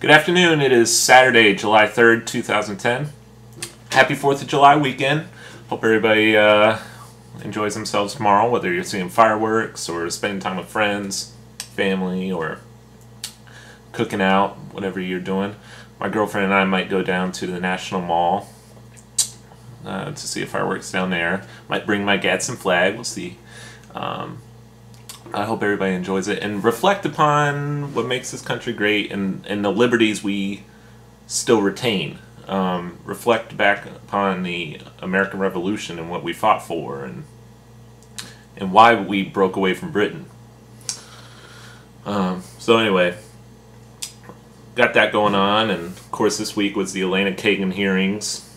Good afternoon. It is Saturday, July 3rd, 2010. Happy 4th of July weekend. Hope everybody enjoys themselves tomorrow, whether you're seeing fireworks or spending time with friends, family, or cooking out, whatever you're doing. My girlfriend and I might go down to the National Mall to see if fireworks down there. Might bring my Gadsden flag. We'll see. I hope everybody enjoys it and reflect upon what makes this country great and the liberties we still retain. Reflect back upon the American Revolution and what we fought for and why we broke away from Britain. So anyway, got that going on, and of course this week was the Elena Kagan hearings.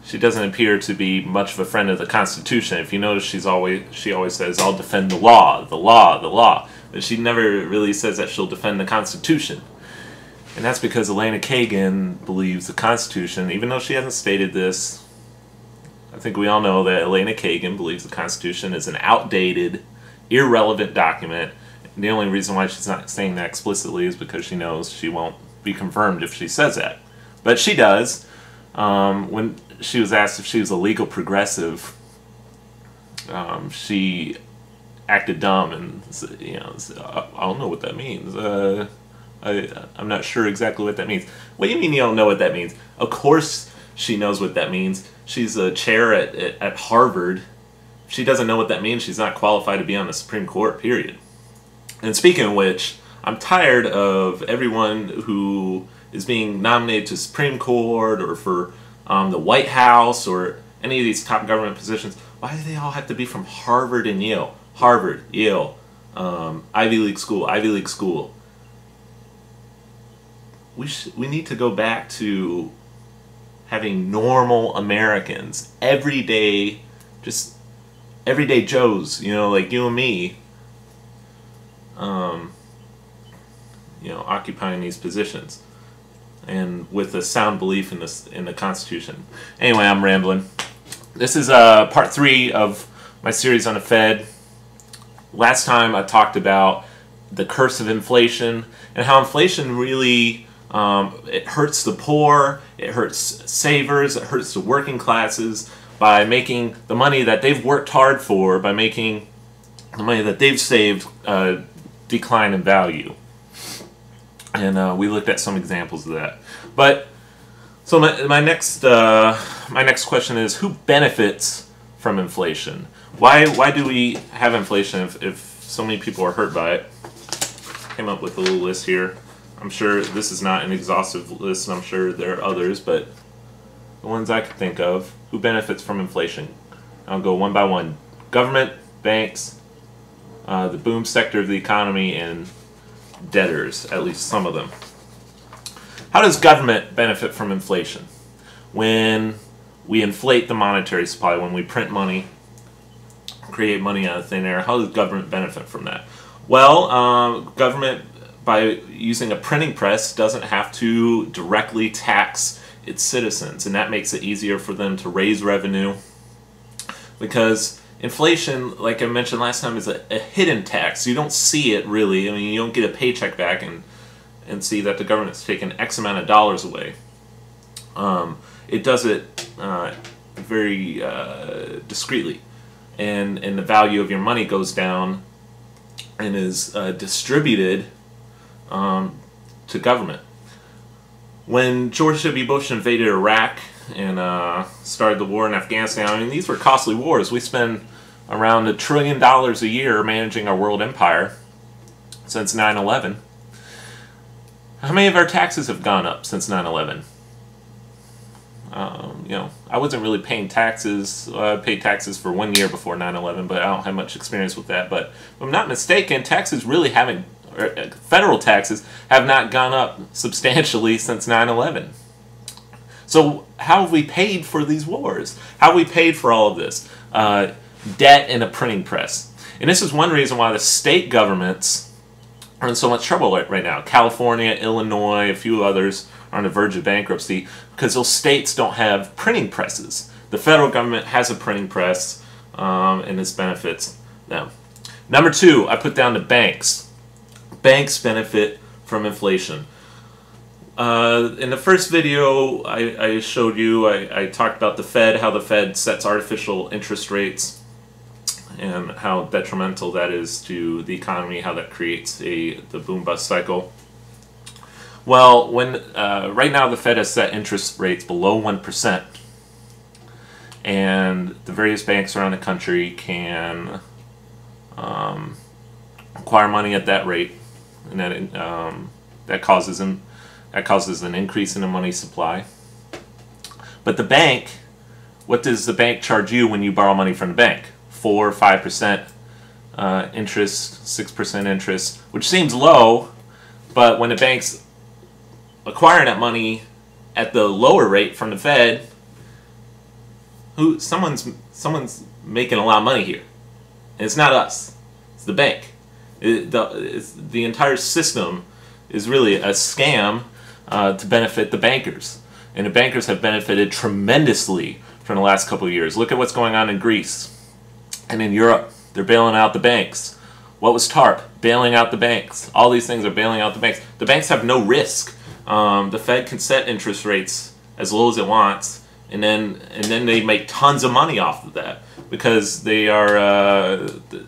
She doesn't appear to be much of a friend of the Constitution. If you notice, she always says, "I'll defend the law, the law, the law." But she never really says that she'll defend the Constitution. And that's because Elena Kagan believes the Constitution, even though she hasn't stated this. I think we all know that Elena Kagan believes the Constitution is an outdated, irrelevant document. And the only reason why she's not saying that explicitly is because she knows she won't be confirmed if she says that. But she does. When she was asked if she was a legal progressive, she acted dumb and said, I don't know what that means. I'm not sure exactly what that means. What do you mean you don't know what that means? Of course she knows what that means. She's a chair at Harvard. If she doesn't know what that means, she's not qualified to be on the Supreme Court, period. And speaking of which, I'm tired of everyone who is being nominated to Supreme Court or for the White House or any of these top government positions. Why do they all have to be from Harvard and Yale? Harvard, Yale, Ivy League school, Ivy League school. We need to go back to having normal Americans, everyday Joes, like you and me, occupying these positions, and with a sound belief in the Constitution. Anyway, I'm rambling. This is part 3 of my series on the Fed. Last time I talked about the curse of inflation and how inflation really it hurts the poor, it hurts savers, it hurts the working classes by making the money that they've worked hard for, by making the money that they've saved decline in value. And we looked at some examples of that. But so my next question is, who benefits from inflation? Why do we have inflation if so many people are hurt by it? Came up with a little list here. I'm sure this is not an exhaustive list, and I'm sure there are others, but the ones I could think of. Who benefits from inflation? I'll go one by one. Government, banks, the boom sector of the economy, and debtors, at least some of them. How does government benefit from inflation? When we inflate the monetary supply, when we print money, create money out of thin air, how does government benefit from that? Well, government, by using a printing press, doesn't have to directly tax its citizens, and that makes it easier for them to raise revenue, because inflation, like I mentioned last time, is a hidden tax. You don't see it really. I mean, you don't get a paycheck back and see that the government's taken X amount of dollars away. It does it very discreetly, and the value of your money goes down and is distributed to government. When George W. Bush invaded Iraq and started the war in Afghanistan, I mean, these were costly wars. We spend around $1 trillion a year managing our world empire since 9/11. How many of our taxes have gone up since 9/11? I wasn't really paying taxes. I paid taxes for 1 year before 9/11, but I don't have much experience with that. But if I'm not mistaken, taxes really haven't, federal taxes have not gone up substantially since 9/11. So how have we paid for these wars? How have we paid for all of this? Debt and a printing press. And this is one reason why the state governments are in so much trouble right now. California, Illinois, a few others are on the verge of bankruptcy because those states don't have printing presses. The federal government has a printing press, and this benefits them. Number 2, I put down the banks. Banks benefit from inflation. In the first video I showed you, I talked about the Fed, how the Fed sets artificial interest rates, and how detrimental that is to the economy, how that creates the boom-bust cycle. Well, right now the Fed has set interest rates below 1%, and the various banks around the country can acquire money at that rate, and that causes an increase in the money supply. But the bank, what does the bank charge you when you borrow money from the bank? 4 or 5% interest, 6% interest, which seems low, but when the bank's acquiring that money at the lower rate from the Fed, someone's making a lot of money here. And it's not us, it's the bank. The entire system is really a scam to benefit the bankers. And the bankers have benefited tremendously from the last couple of years. Look at what's going on in Greece and in Europe. They're bailing out the banks. What was TARP? Bailing out the banks. All these things are bailing out the banks. The banks have no risk. The Fed can set interest rates as low as it wants, and then they make tons of money off of that, because they're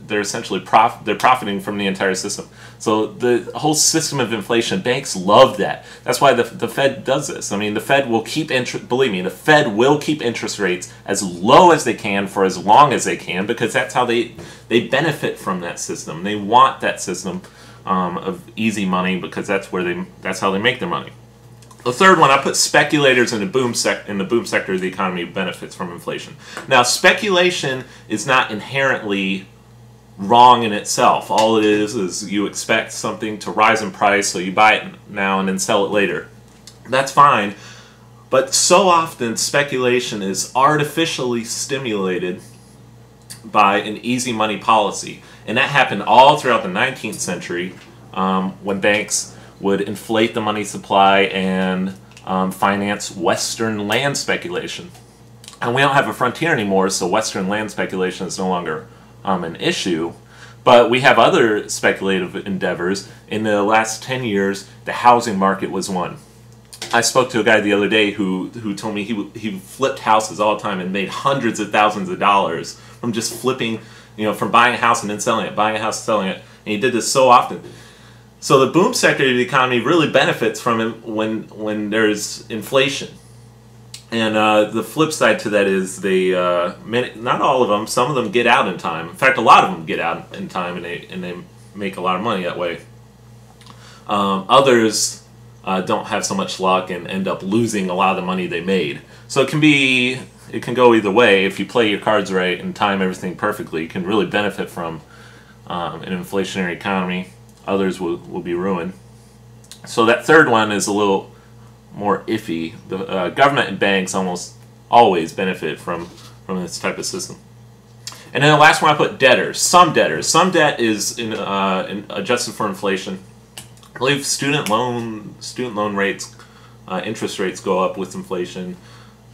essentially profiting from the entire system. So the whole system of inflation, banks love that. That's why the Fed does this. I mean, the Fed will keep believe me, the Fed will keep interest rates as low as they can for as long as they can, because that's how they benefit from that system. They want that system of easy money, because that's how they make their money. The third one, I put speculators in the boom sector of the economy benefits from inflation. Now, speculation is not inherently wrong in itself. All it is you expect something to rise in price, so you buy it now and then sell it later. That's fine, but so often speculation is artificially stimulated by an easy money policy, and that happened all throughout the 19th century when banks would inflate the money supply and finance Western land speculation. And we don't have a frontier anymore, so Western land speculation is no longer an issue. But we have other speculative endeavors. In the last 10 years, the housing market was one. I spoke to a guy the other day who told me he flipped houses all the time and made hundreds of thousands of dollars from just flipping, from buying a house and then selling it, buying a house and selling it. And he did this so often. So the boom sector of the economy really benefits from it when there's inflation. And the flip side to that is not all of them, some of them get out in time. In fact, a lot of them get out in time, and they make a lot of money that way. Others don't have so much luck and end up losing a lot of the money they made. So it can go either way. If you play your cards right and time everything perfectly, you can really benefit from an inflationary economy. Others will be ruined. So that third one is a little more iffy. The government and banks almost always benefit from this type of system. And then the last one I put debtors. Some debtors. Some debt is adjusted for inflation. I believe student loan rates, interest rates go up with inflation.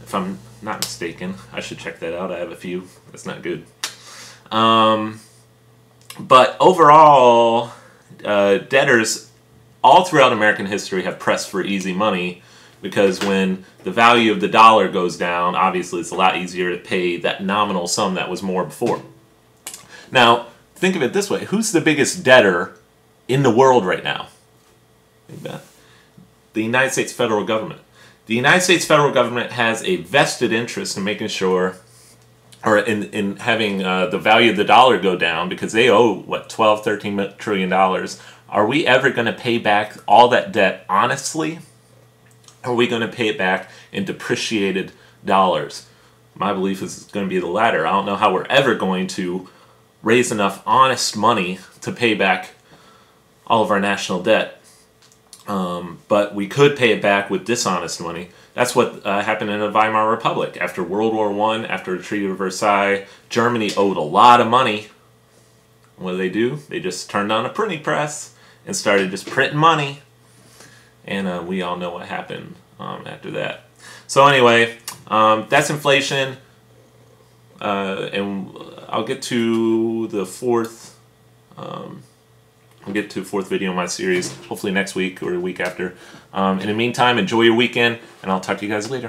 If I'm not mistaken, I should check that out. I have a few. That's not good. But overall, debtors all throughout American history have pressed for easy money, because when the value of the dollar goes down, obviously it's a lot easier to pay that nominal sum that was more before. Now, think of it this way. Who's the biggest debtor in the world right now? Think about it. The United States federal government. The United States federal government has a vested interest in making sure, or in having the value of the dollar go down, because they owe, what, $12–13 trillion. Are we ever going to pay back all that debt honestly? Or are we going to pay it back in depreciated dollars? My belief is it's going to be the latter. I don't know how we're ever going to raise enough honest money to pay back all of our national debt. But we could pay it back with dishonest money. That's what happened in the Weimar Republic. After World War I, after the Treaty of Versailles, Germany owed a lot of money. What do? They just turned on a printing press and started just printing money. And we all know what happened after that. So anyway, that's inflation. And I'll get to the fourth I'll get to a 4th video in my series, hopefully next week or the week after. In the meantime, enjoy your weekend, and I'll talk to you guys later.